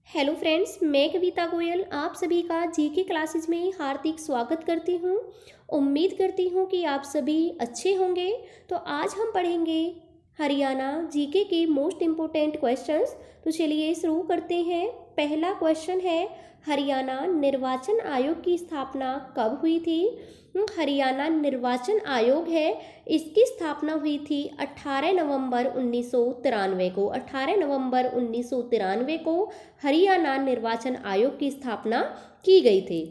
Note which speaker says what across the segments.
Speaker 1: Hello friends, मैं कविता गोयल आप सभी का जीके क्लासेस में हार्दिक स्वागत करती हूँ। उम्मीद करती हूँ कि आप सभी अच्छे होंगे। तो आज हम पढ़ेंगे हरियाणा जीके के मोस्ट इम्पोर्टेंट क्वेश्चंस। तो चलिए शुरू करते हैं। पहला क्वेश्चन है, हरियाणा निर्वाचन आयोग की स्थापना कब हुई थी? हरियाणा निर्वाचन आयोग है, इसकी स्थापना हुई थी 18 नवंबर 1993 को। 18 नवंबर 1993 को हरियाणा निर्वाचन आयोग की स्थापना की गई थी।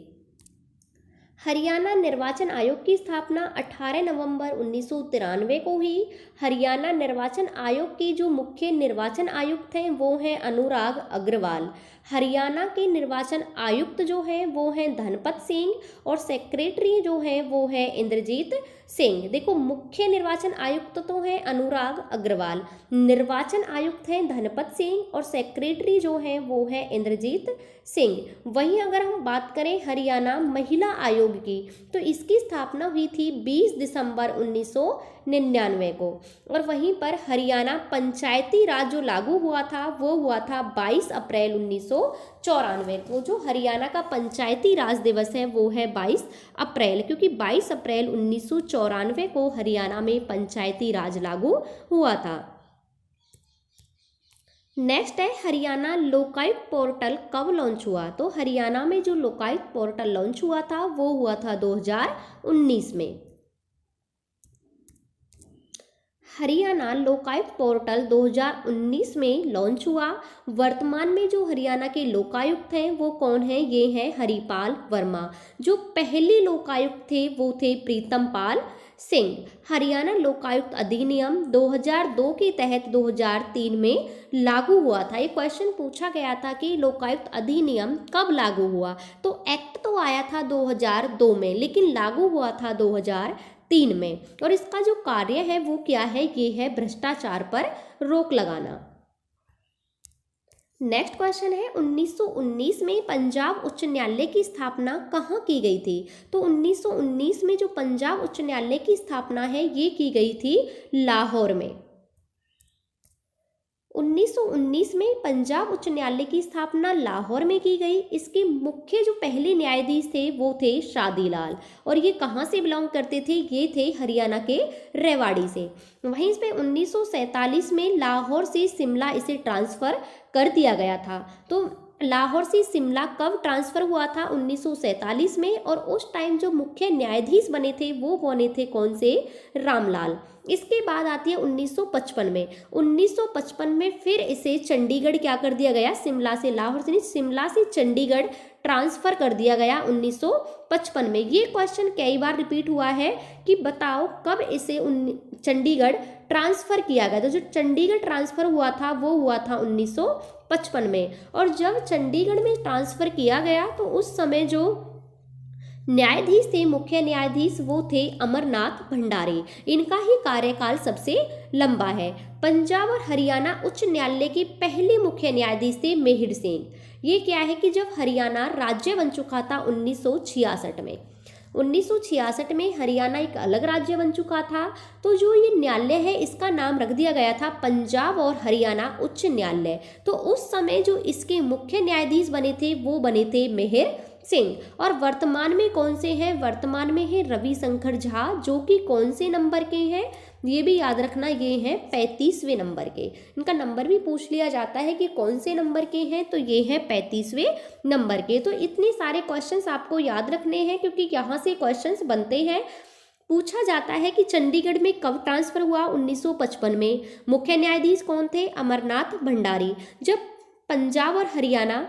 Speaker 1: हरियाणा निर्वाचन आयोग की स्थापना 18 नवंबर 1993 को हुई। हरियाणा निर्वाचन आयोग के जो मुख्य निर्वाचन आयुक्त हैं वो हैं अनुराग अग्रवाल। हरियाणा के निर्वाचन आयुक्त जो हैं वो हैं धनपत सिंह और सेक्रेटरी जो हैं वो है इंद्रजीत सिंह। देखो, मुख्य निर्वाचन आयुक्त तो हैं अनुराग अग्रवाल, निर्वाचन आयुक्त हैं धनपत सिंह और सेक्रेटरी जो हैं वो है इंद्रजीत सिंह। वहीं अगर हम बात करें हरियाणा महिला आयोग की, तो इसकी स्थापना हुई थी 20 दिसंबर 1999 को। और वहीं पर हरियाणा पंचायती राज जो लागू हुआ था वो हुआ था 22 अप्रैल 1994 को। जो हरियाणा का पंचायती राज दिवस है वो है 22 अप्रैल, क्योंकि 22 अप्रैल 1994 को हरियाणा में पंचायती राज लागू हुआ था। नेक्स्ट है, हरियाणा लोकायुक्त पोर्टल कब लॉन्च हुआ? तो हरियाणा में जो लोकायुक्त पोर्टल लॉन्च हुआ था वो हुआ था 2019 में। हरियाणा लोकायुक्त पोर्टल 2019 में लॉन्च हुआ। वर्तमान में जो हरियाणा के लोकायुक्त हैं वो कौन है? ये हैं हरिपाल वर्मा। जो पहले लोकायुक्त थे वो थे प्रीतम पाल सिंह। हरियाणा लोकायुक्त अधिनियम 2002 के तहत 2003 में लागू हुआ था। ये क्वेश्चन पूछा गया था कि लोकायुक्त अधिनियम कब लागू हुआ? तो एक्ट तो आया था 2002 में, लेकिन लागू हुआ था 2003 में। और इसका जो कार्य है वो क्या है? ये है भ्रष्टाचार पर रोक लगाना। नेक्स्ट क्वेश्चन है, 1919 में पंजाब उच्च न्यायालय की स्थापना कहाँ की गई थी? तो 1919 में जो पंजाब उच्च न्यायालय की स्थापना है ये की गई थी लाहौर में। 1919 में पंजाब उच्च न्यायालय की स्थापना लाहौर में की गई। इसके मुख्य जो पहले न्यायाधीश थे वो थे शादीलाल, और ये कहाँ से बिलोंग करते थे? ये थे हरियाणा के रेवाड़ी से। वहीं इस पे 1947 में लाहौर से शिमला इसे ट्रांसफ़र कर दिया गया था। तो लाहौर से शिमला कब ट्रांसफ़र हुआ था? 1947 में। और उस टाइम जो मुख्य न्यायाधीश बने थे वो बने थे कौन से? रामलाल। इसके बाद आती है 1955 में। 1955 में फिर इसे चंडीगढ़ क्या कर दिया गया? शिमला से, लाहौर से नहीं, शिमला से चंडीगढ़ ट्रांसफ़र कर दिया गया 1955 में। ये क्वेश्चन कई बार रिपीट हुआ है कि बताओ कब इसे चंडीगढ़ ट्रांसफ़र किया गया। तो जो चंडीगढ़ ट्रांसफ़र हुआ था वो हुआ था 1955 में। और जब चंडीगढ़ में ट्रांसफ़र किया गया तो उस समय जो न्यायाधीश थे, मुख्य न्यायाधीश, वो थे अमरनाथ भंडारी। इनका ही कार्यकाल सबसे लंबा है। पंजाब और हरियाणा उच्च न्यायालय के पहले मुख्य न्यायाधीश थे मेहिर सिंह। ये क्या है कि जब हरियाणा राज्य बन चुका था 1966 में, 1966 में हरियाणा एक अलग राज्य बन चुका था। तो जो ये न्यायालय है इसका नाम रख दिया गया था पंजाब और हरियाणा उच्च न्यायालय। तो उस समय जो इसके मुख्य न्यायाधीश बने थे वो बने थे मेहिर सिंह। और वर्तमान में कौन से हैं? वर्तमान में है रविशंकर झा, जो कि कौन से नंबर के हैं? ये भी याद रखना, ये हैं 35वें नंबर के। इनका नंबर भी पूछ लिया जाता है कि कौन से नंबर के हैं, तो ये हैं 35वें नंबर के। तो इतने सारे क्वेश्चंस आपको याद रखने हैं क्योंकि यहाँ से क्वेश्चंस बनते हैं। पूछा जाता है कि चंडीगढ़ में कब ट्रांसफ़र हुआ? 1955 में। मुख्य न्यायाधीश कौन थे? अमरनाथ भंडारी। जब पंजाब और हरियाणा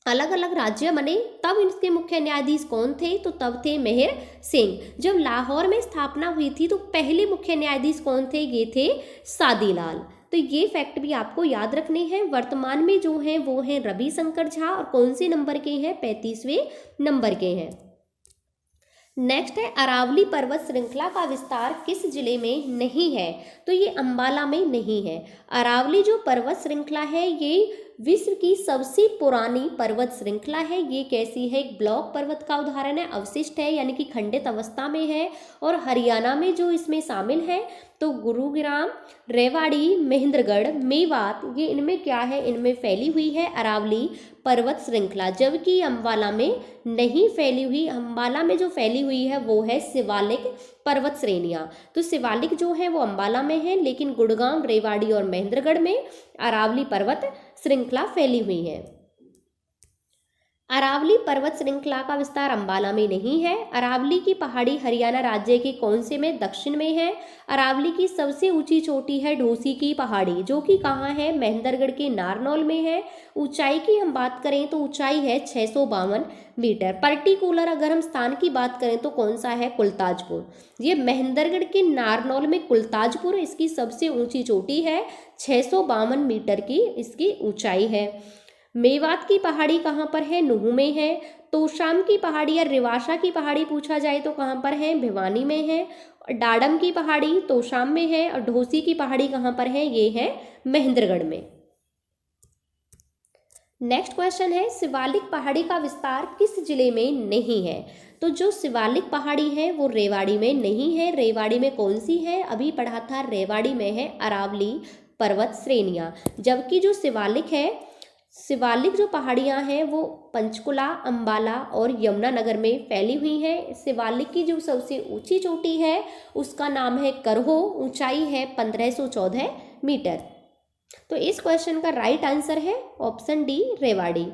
Speaker 1: अलग अलग राज्य बने तब इनके मुख्य न्यायाधीश कौन थे? तो तब थे मेहिर सिंह। जब लाहौर में स्थापना हुई थी तो पहले मुख्य न्यायाधीश कौन थे? ये थे शादीलाल। तो ये फैक्ट भी आपको याद रखने हैं। वर्तमान में जो हैं वो हैं रविशंकर झा, और कौन से नंबर के हैं? 35वें नंबर के हैं। नेक्स्ट है, अरावली पर्वत श्रृंखला का विस्तार किस जिले में नहीं है? तो ये अंबाला में नहीं है। अरावली जो पर्वत श्रृंखला है ये विश्व की सबसे पुरानी पर्वत श्रृंखला है। ये कैसी है? एक ब्लॉक पर्वत का उदाहरण है, अवशिष्ट है यानी कि खंडित अवस्था में है। और हरियाणा में जो इसमें शामिल है तो गुरुग्राम, रेवाड़ी, महेंद्रगढ़, मेवात, ये इनमें क्या है? इनमें फैली हुई है अरावली पर्वत श्रृंखला, जबकि अंबाला में नहीं फैली हुई। अंबाला में जो फैली हुई है वो है शिवालिक पर्वत श्रेणियां। तो शिवालिक जो है वो अंबाला में है, लेकिन गुड़गांव, रेवाड़ी और महेंद्रगढ़ में अरावली पर्वत श्रृंखला फैली हुई है। अरावली पर्वत श्रृंखला का विस्तार अंबाला में नहीं है। अरावली की पहाड़ी हरियाणा राज्य के कौन से में? दक्षिण में है। अरावली की सबसे ऊंची चोटी है ढोसी की पहाड़ी, जो कि कहाँ है? महेंद्रगढ़ के नारनौल में है। ऊंचाई की हम बात करें तो ऊंचाई है 652 मीटर। पर्टिकुलर अगर हम स्थान की बात करें तो कौन सा है? कुलताजपुर। ये महेंद्रगढ़ के नारनौल में कुलताजपुर इसकी सबसे ऊंची चोटी है, 652 मीटर की इसकी ऊंचाई है। मेवात की पहाड़ी कहाँ पर है? नुहू में है। तोशाम की पहाड़ी या रिवाशा की पहाड़ी पूछा जाए तो कहाँ पर है? भिवानी में है। डाडम की पहाड़ी तोशाम में है। और ढोसी की पहाड़ी कहाँ पर है? ये है महेंद्रगढ़ में। नेक्स्ट क्वेश्चन है, शिवालिक पहाड़ी का विस्तार किस जिले में नहीं है? तो जो शिवालिक पहाड़ी है वो रेवाड़ी में नहीं है। रेवाड़ी में कौन सी है? अभी पढ़ा था, रेवाड़ी में है अरावली पर्वत श्रेणियां। जबकि जो शिवालिक जो पहाड़ियां हैं वो पंचकुला, अंबाला और यमुनानगर में फैली हुई हैं। शिवालिक की जो सबसे ऊंची चोटी है उसका नाम है करहो, ऊंचाई है 1514 मीटर। तो इस क्वेश्चन का राइट आंसर है ऑप्शन डी, रेवाड़ी।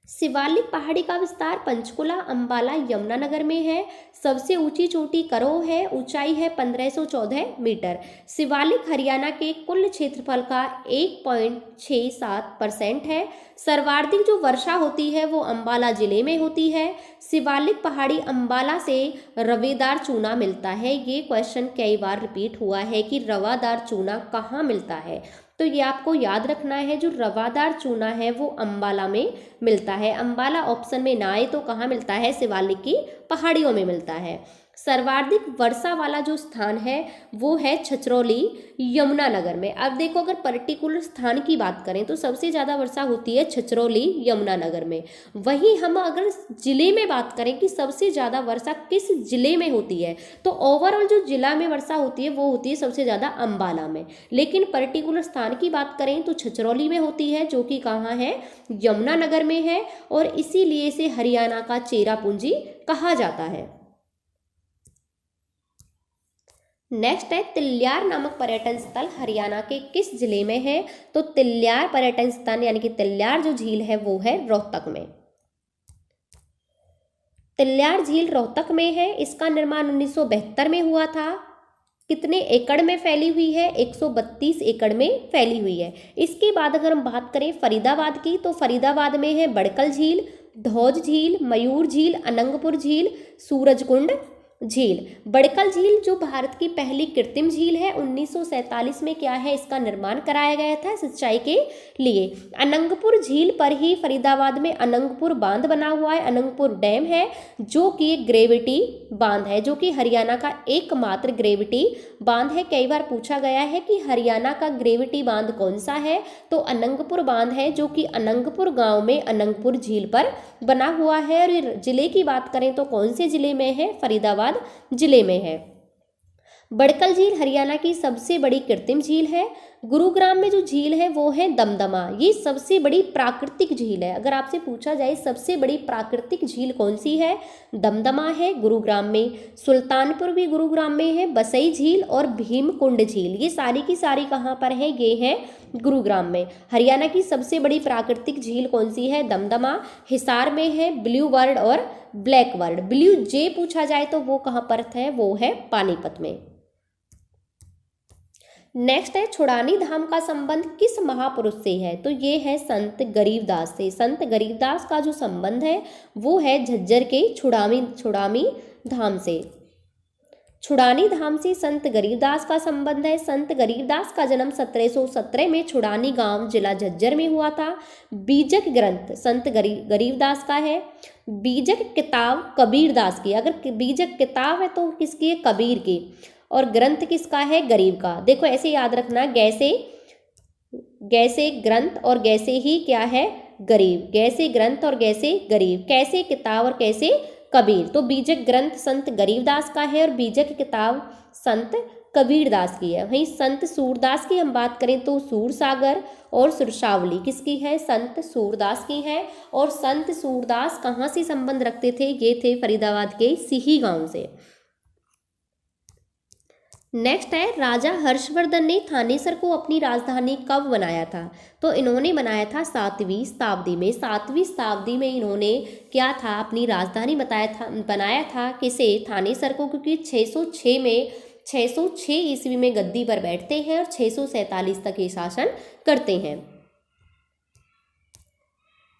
Speaker 1: शिवालिक पहाड़ी का विस्तार पंचकुला, अंबाला, यमुनानगर में है। सबसे ऊंची चोटी करो है, ऊंचाई है 1514 मीटर। शिवालिक हरियाणा के कुल क्षेत्रफल का 1.67% है। सर्वाधिक जो वर्षा होती है वो अंबाला जिले में होती है। शिवालिक पहाड़ी अंबाला से रवेदार चूना मिलता है। ये क्वेश्चन कई बार रिपीट हुआ है कि रवादार चूना कहाँ मिलता है, तो ये आपको याद रखना है, जो रवादार चूना है वो अंबाला में मिलता है। अंबाला ऑप्शन में ना आए तो कहाँ मिलता है? शिवालिक की पहाड़ियों में मिलता है। सर्वाधिक वर्षा वाला जो स्थान है वो है छछरौली, यमुनानगर में। अब देखो, अगर पर्टिकुलर स्थान की बात करें तो सबसे ज़्यादा वर्षा होती है छछरौली, यमुनानगर में। वहीं हम अगर जिले में बात करें कि सबसे ज़्यादा वर्षा किस जिले में होती है, तो ओवरऑल जो जिला में वर्षा होती है वो होती है सबसे ज़्यादा अंबाला में। लेकिन पर्टिकुलर स्थान की बात करें तो छछरौली में होती है, जो कि कहाँ है? यमुनानगर में है। और इसीलिए इसे हरियाणा का चेरापूंजी कहा जाता है। नेक्स्ट है, तिल्यार नामक पर्यटन स्थल हरियाणा के किस जिले में है? तो तिल्यार पर्यटन स्थल यानी कि तिल्यार जो झील है वो है रोहतक में। तिल्यार झील रोहतक में है। इसका निर्माण 1972 में हुआ था। कितने एकड़ में फैली हुई है? 132 एकड़ में फैली हुई है। इसके बाद अगर हम बात करें फरीदाबाद की, तो फरीदाबाद में है बड़कल झील, धौज झील, मयूर झील, अनंगपुर झील, सूरजकुंड झील। बड़कल झील जो भारत की पहली कृत्रिम झील है, 1947 में क्या है? इसका निर्माण कराया गया था सिंचाई के लिए। अनंगपुर झील पर ही फरीदाबाद में अनंगपुर बांध बना हुआ है। अनंगपुर डैम है जो कि एक ग्रेविटी बांध है, जो कि हरियाणा का एकमात्र ग्रेविटी बांध है। कई बार पूछा गया है कि हरियाणा का ग्रेविटी बांध कौन सा है, तो अनंगपुर बांध है, जो कि अनंगपुर गांव में अनंगपुर झील पर बना हुआ है। और जिले की बात करें तो कौन से जिले में है? फरीदाबाद जिले में है। बड़कल झील हरियाणा की सबसे बड़ी कृत्रिम झील है। गुरुग्राम में जो झील है वो है दमदमा। ये सबसे बड़ी प्राकृतिक झील है। अगर आपसे पूछा जाए सबसे बड़ी प्राकृतिक झील कौन सी है, दमदमा है गुरुग्राम में। सुल्तानपुर भी गुरुग्राम में है। बसई झील और भीमकुंड झील, ये सारी की सारी कहाँ पर है? ये है गुरुग्राम में। हरियाणा की सबसे बड़ी प्राकृतिक झील कौन सी है? दमदमा। हिसार में है ब्लू वर्ल्ड और ब्लैक वर्ल्ड। ब्लू जे पूछा जाए तो वो कहाँ पर है? वो है पानीपत में। नेक्स्ट है, छुड़ानी धाम का संबंध किस महापुरुष से है? तो ये है संत गरीबदास से। संत गरीबदास का जो संबंध है वो है झज्जर के छुड़ामी धाम से। छुड़ानी धाम से संत गरीबदास का संबंध है। संत गरीबदास का जन्म 1717 में छुड़ानी गांव जिला झज्जर में हुआ था। बीजक ग्रंथ संत गरीबदास का है। बीजक किताब कबीरदास की। अगर बीजक किताब है तो किसकी है? कबीर की। और ग्रंथ किसका है? गरीब का। देखो ऐसे याद रखना, गैसे ग्रंथ और गैसे ही क्या है गरीब, गैसे ग्रंथ और गैसे गरीब, कैसे किताब और कैसे कबीर। तो बीजक ग्रंथ संत गरीबदास का है और बीजक किताब संत कबीरदास की है। वहीं संत सूरदास की हम बात करें तो सूरसागर और सुरसावली किसकी है, संत सूरदास की है। और संत सूरदास कहाँ से संबंध रखते थे, ये थे फरीदाबाद के सिही गांव से। नेक्स्ट है राजा हर्षवर्धन ने थानेसर को अपनी राजधानी कब बनाया था, तो इन्होंने बनाया था 7वीं शताब्दी में। 7वीं शताब्दी में इन्होंने क्या था, अपनी राजधानी बनाया था किसे, थानेसर को, क्योंकि 606 ईस्वी में गद्दी पर बैठते हैं और 647 तक ये शासन करते हैं।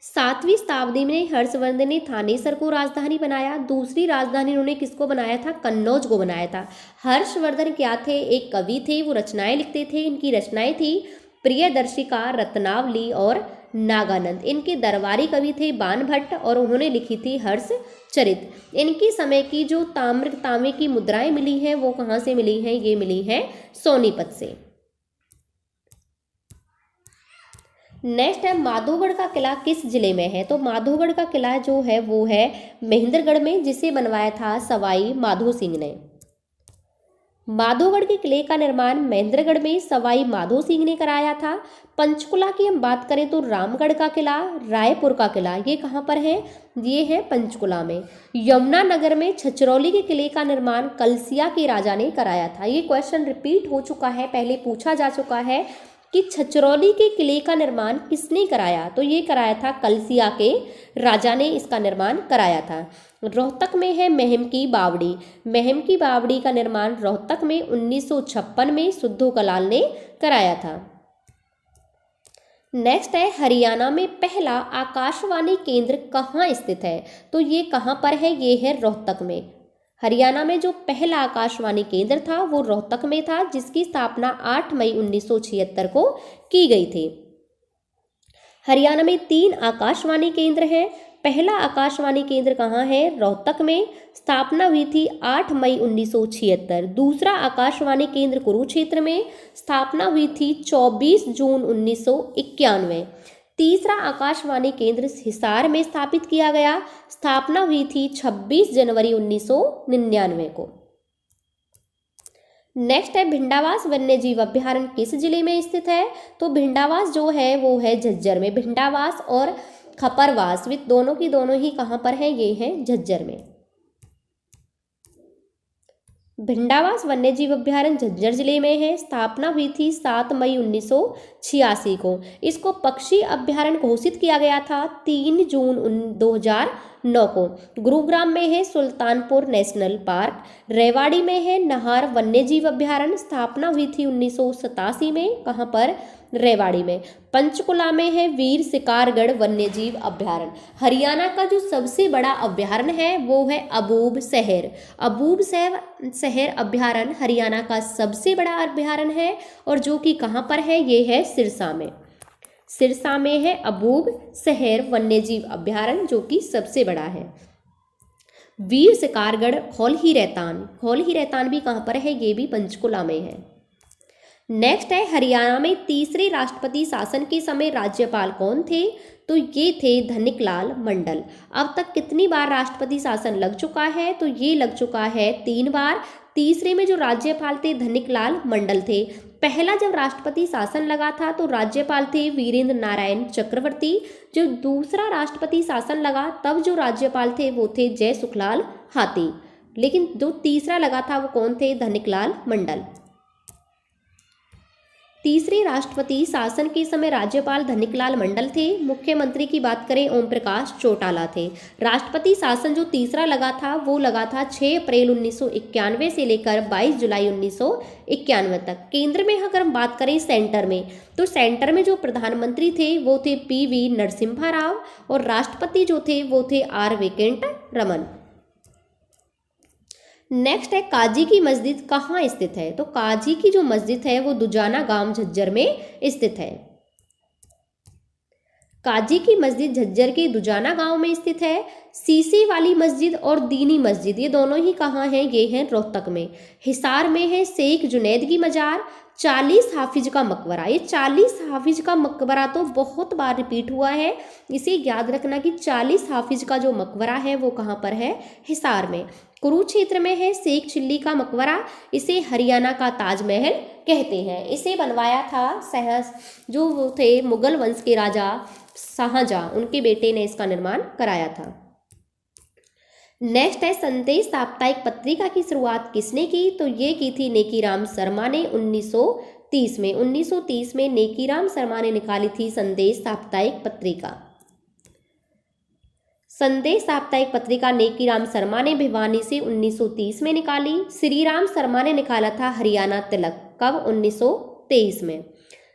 Speaker 1: 7वीं शताब्दी में हर्षवर्धन ने थानेसर को राजधानी बनाया। दूसरी राजधानी उन्होंने किसको बनाया था, कन्नौज को बनाया था। हर्षवर्धन क्या थे, एक कवि थे, वो रचनाएं लिखते थे। इनकी रचनाएं थी प्रियदर्शिका, रत्नावली और नागानंद। इनके दरबारी कवि थे बाणभट्ट और उन्होंने लिखी थी हर्षचरित। इनकी समय की जो तांबे की मुद्राएं मिली हैं वो कहाँ से मिली हैं, ये मिली हैं सोनीपत से। नेक्स्ट है माधोगढ़ का किला किस जिले में है, तो माधोगढ़ का किला जो है वो है महेंद्रगढ़ में, जिसे बनवाया था सवाई माधो सिंह ने। माधोगढ़ के किले का निर्माण महेंद्रगढ़ में सवाई माधो सिंह ने कराया था। पंचकुला की हम बात करें तो रामगढ़ का किला, रायपुर का किला, ये कहाँ पर है, ये है पंचकुला में। यमुनानगर में छछरौली के किले का निर्माण कलसिया के राजा ने कराया था। ये क्वेश्चन रिपीट हो चुका है, पहले पूछा जा चुका है कि छछरौली के किले का निर्माण किसने कराया, तो ये कराया था कलसिया के राजा ने इसका निर्माण कराया था। रोहतक में है महम की बावड़ी। महम की बावड़ी का निर्माण रोहतक में 1956 में सुद्धू कलाल ने कराया था। नेक्स्ट है हरियाणा में पहला आकाशवाणी केंद्र कहाँ स्थित है, तो ये कहाँ पर है, ये है रोहतक में। हरियाणा में जो पहला आकाशवाणी केंद्र था वो रोहतक में था, जिसकी स्थापना 8 मई 1976 को की गई थी। हरियाणा में 3 आकाशवाणी केंद्र हैं। पहला आकाशवाणी केंद्र कहाँ है, रोहतक में, स्थापना हुई थी 8 मई 1976। दूसरा आकाशवाणी केंद्र कुरुक्षेत्र में, स्थापना हुई थी 24 जून 1991। तीसरा आकाशवाणी केंद्र हिसार में स्थापित किया गया, स्थापना हुई थी 26 जनवरी 1999 को। नेक्स्ट है भिंडावास वन्यजीव अभ्यारण्य किस जिले में स्थित है, तो भिंडावास जो है वो है झज्जर में। भिंडावास और खपरवास विद दोनों की दोनों ही कहाँ पर है, ये है झज्जर में। भिंडावास वन्यजीव अभ्यारण्य झज्जर जिले में है, स्थापना हुई थी 7 मई 1986 को। इसको पक्षी अभ्यारण्य घोषित किया गया था 3 जून 2009 को। गुरुग्राम में है सुल्तानपुर नेशनल पार्क। रेवाड़ी में है नाहर वन्यजीव अभ्यारण्य, स्थापना हुई थी 1987 में, कहाँ पर, रेवाड़ी में। पंचकुला में है वीर शिकारगढ़ वन्यजीव अभ्यारण्य। हरियाणा का जो सबसे बड़ा अभ्यारण्य है वो है अबूब शहर। अबूब शहर अभ्यारण्य हरियाणा का सबसे बड़ा अभ्यारण्य है और जो कि कहाँ पर है, ये है सिरसा में। सिरसा में है अबूब शहर वन्यजीव अभ्यारण्य जो कि सबसे बड़ा है। वीर शिकारगढ़ खौल ही रहतान भी कहाँ पर है, ये भी पंचकुला में है। नेक्स्ट है हरियाणा में तीसरे राष्ट्रपति शासन के समय राज्यपाल कौन थे, तो ये थे धनिकलाल मंडल। अब तक कितनी बार राष्ट्रपति शासन लग चुका है, तो ये लग चुका है 3 बार। तीसरे में जो राज्यपाल थे धनिकलाल मंडल थे। पहला जब राष्ट्रपति शासन लगा था तो राज्यपाल थे वीरेंद्र नारायण चक्रवर्ती। जो दूसरा राष्ट्रपति शासन लगा तब जो राज्यपाल थे वो थे जय सुखलाल हाथी। लेकिन जो तीसरा लगा था वो कौन थे, धनिकलाल मंडल। तीसरे राष्ट्रपति शासन के समय राज्यपाल धनिकलाल मंडल थे। मुख्यमंत्री की बात करें ओम प्रकाश चौटाला थे। राष्ट्रपति शासन जो तीसरा लगा था वो लगा था 6 अप्रैल 1991 से लेकर 22 जुलाई 1991 तक। केंद्र में अगर हम बात करें सेंटर में, तो सेंटर में जो प्रधानमंत्री थे वो थे PV नरसिम्हा राव और राष्ट्रपति जो थे वो थे R वेंकट रमन। नेक्स्ट है काजी की मस्जिद कहाँ स्थित है, तो काजी की जो मस्जिद है वो दुजाना गांव झज्जर में स्थित है। काजी की मस्जिद झज्जर के दुजाना गांव में स्थित है। सीसी वाली मस्जिद और दीनी मस्जिद ये दोनों ही कहाँ हैं? ये हैं रोहतक में। हिसार में है शेख जुनैद की मजार। 40 हाफिज का मकबरा, ये 40 हाफिज का मकबरा तो बहुत बार रिपीट हुआ है, इसे याद रखना कि 40 हाफिज का जो मकबरा है वो कहाँ पर है? हिसार में। कुरुक्षेत्र में है शेख चिल्ली का मकबरा, इसे हरियाणा का ताजमहल कहते हैं। इसे बनवाया था जो वो थे मुगल वंश के राजा शाहजहां, उनके बेटे ने इसका निर्माण कराया था। नेक्स्ट है संदेश साप्ताहिक पत्रिका की शुरुआत किसने की? तो ये की थी नेकीराम शर्मा ने 1930 में। 1930 में नेकीराम शर्मा ने निकाली थी संदेश साप्ताहिक पत्रिका। संदेश साप्ताहिक पत्रिका नेकीराम शर्मा ने भिवानी से 1930 में निकाली। श्रीराम शर्मा ने निकाला था हरियाणा तिलक, कब? 1923 में।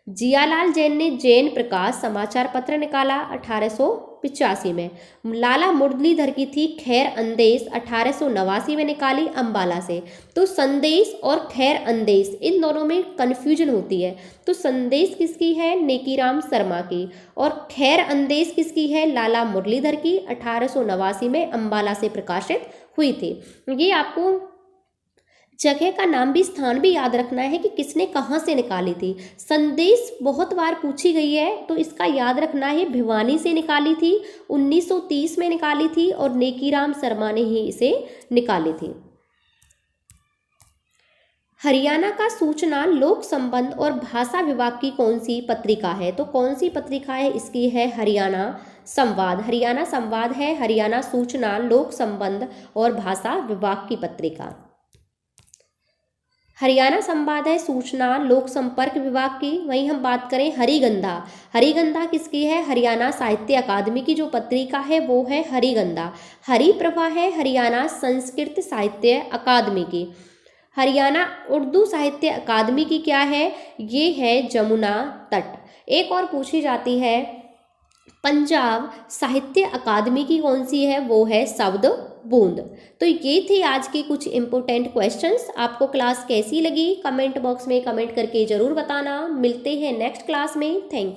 Speaker 1: जियालाल जैन ने जैन प्रकाश समाचार पत्र निकाला 1885 में। लाला मुरलीधर की थी खैर अंदेश, 1889 में निकाली अंबाला से। तो संदेश और खैर अंदेश इन दोनों में कन्फ्यूजन होती है। तो संदेश किसकी है? नेकीराम शर्मा की। और खैर अंदेश किसकी है? लाला मुरलीधर की, 1889 में अंबाला से प्रकाशित हुई थी। ये आपको जगह का नाम भी, स्थान भी याद रखना है कि किसने कहाँ से निकाली थी। संदेश बहुत बार पूछी गई है तो इसका याद रखना है, भिवानी से निकाली थी, 1930 में निकाली थी और नेकीराम शर्मा ने ही इसे निकाली थी। हरियाणा का सूचना लोक संबंध और भाषा विभाग की कौन सी पत्रिका है? तो कौन सी पत्रिका है इसकी? है हरियाणा संवाद। हरियाणा संवाद है हरियाणा सूचना लोक संबंध और भाषा विभाग की पत्रिका। हरियाणा संवाद है सूचना लोक संपर्क विभाग की। वहीं हम बात करें हरिगंधा, हरिगंधा किसकी है? हरियाणा साहित्य अकादमी की जो पत्रिका है वो है हरिगंधा। हरिप्रभा है हरियाणा संस्कृत साहित्य अकादमी की। हरियाणा उर्दू साहित्य अकादमी की क्या है? ये है जमुना तट। एक और पूछी जाती है, पंजाब साहित्य अकादमी की कौन सी है? वो है शब्द बूंद। तो ये थे आज के कुछ इंपॉर्टेंट क्वेश्चंस। आपको क्लास कैसी लगी कमेंट बॉक्स में कमेंट करके जरूर बताना। मिलते हैं नेक्स्ट क्लास में। Thank you.